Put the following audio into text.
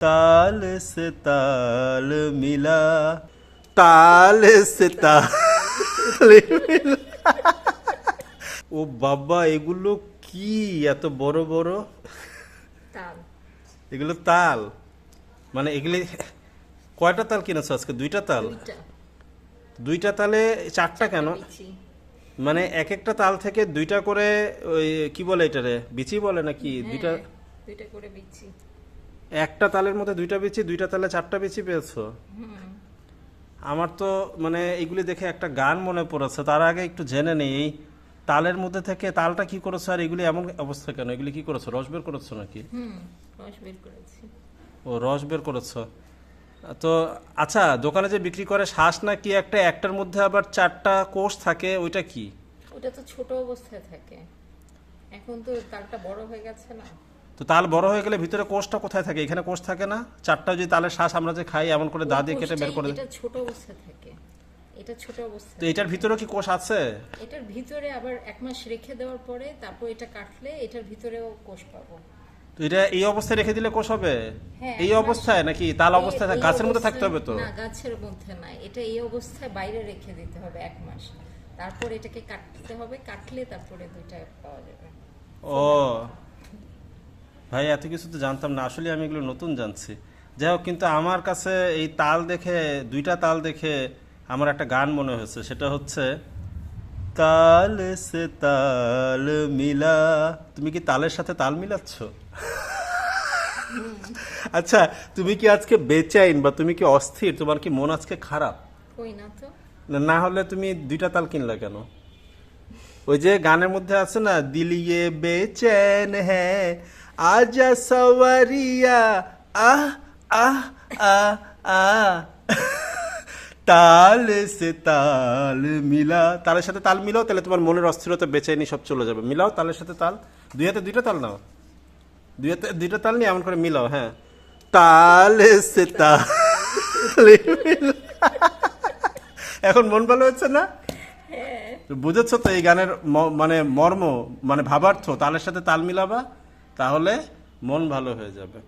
ताल से ताल मिला, ताल से ताल मिला। ও বাবা, এগুলো কি এত বড় বড়? তাল। এগুলো তাল? মানে এগুলি কয়টা তাল কিনেছো আজকে? দুইটা তাল? দুইটা। দুইটা তালে চারটা কেন? বিচি। মানে এক একটা তাল থেকে দুইটা করে ওই কি বলে এটারে, বিচি বলে নাকি? দুইটা দুইটা করে বিচি। একটা তালের মধ্যে দুইটা বিচি, দুইটা তালে চারটা বিচি পেয়েছো? আমার তো মানে এগুলি দেখে একটা গান মনে পড়েছে। তার আগে একটু জেনে নেই, এই তালের মধ্যে থেকে তালটা কি করেছো আর এগুলি এমন অবস্থা কেন? এগুলি কি করেছো? রস বের করেছো নাকি? রস বের করেছি। ও, রস বের করেছো। তো আচ্ছা, দোকানে যে বিক্রি করে শ্বাস না কি একটা, একটার মধ্যে আবার চারটা কোষ থাকে, ওইটা কি? ওটা তো ছোট অবস্থায় থাকে, এখন তো তালটা বড় হয়ে গেছে না। তো তাল বড় হয়ে গেলে ভিতরে কোষটা কোথায় থাকে? এখানে কোষ থাকে না? চারটা যদি তালের শ্বাস আমরা যে খাই এমন করে দা দিয়ে কেটে বের করে দিই। এটা ছোট অবস্থায় থাকে, এটা ছোট অবস্থায়। তো এটার ভিতরে কি কোষ আছে? এটার ভিতরে আবার এক মাস রেখে দেওয়ার পরে তারপর এটা কাটলে এটার ভিতরেও কোষ পাবো। তো এটা এই অবস্থায় রেখে দিলে কোষ হবে? হ্যাঁ, এই অবস্থায় নাকি তাল অবস্থায় এই গাছের মধ্যে থাকতে অবস্থায়- হবে? তো না, গাছের মধ্যে না, এটা এই অবস্থায় বাইরে রেখে দিতে হবে এক মাস, তারপর এটাকে কাটতে হবে, কাটলে তারপরে দুইটা পাওয়া যাবে। ও ভাই, এত কিছু তো জানতাম না আসলে, আমি এগুলো নতুন জানছি। যাই হোক, কিন্তু আমার কাছে এই তাল দেখে, দুইটা তাল দেখে আমার একটা গান মনে হয়েছে। সেটা হচ্ছে তাল সে তাল মিলা। তুমি কি তালের সাথে তাল মিলাচ্ছ? আচ্ছা, তুমি কি আজকে বেচাইন বা তুমি কি অস্থির? তোমার কি মন আজকে খারাপ? কই না তো। না হলে তুমি দুইটা তাল কিনলে কেন? ওই যে গানের মধ্যে আছে না, দিলিয়ে বেচैन है आजा सवरिया, আহ আহ আহ আহ, তাল সে তাল মিলা। তালের সাথে তাল মিলাও, তাহলে তোমার মনের অস্থিরতা বেচেনি সব চলে যাবে। মিলাও তালের সাথে তাল, দুই হাতে দুইটা তাল নাও, দুই হাতে দুইটা তাল নিয়ে এমন করে মিলাও। হ্যাঁ, তাল সে তাল মিলা। এখন মন ভালো হচ্ছে না? বুঝেছো তো এই গানের মানে মর্ম, মানে ভাবার্থ? তালের সাথে তাল মিলাবা, তাহলে মন ভালো হয়ে যাবে।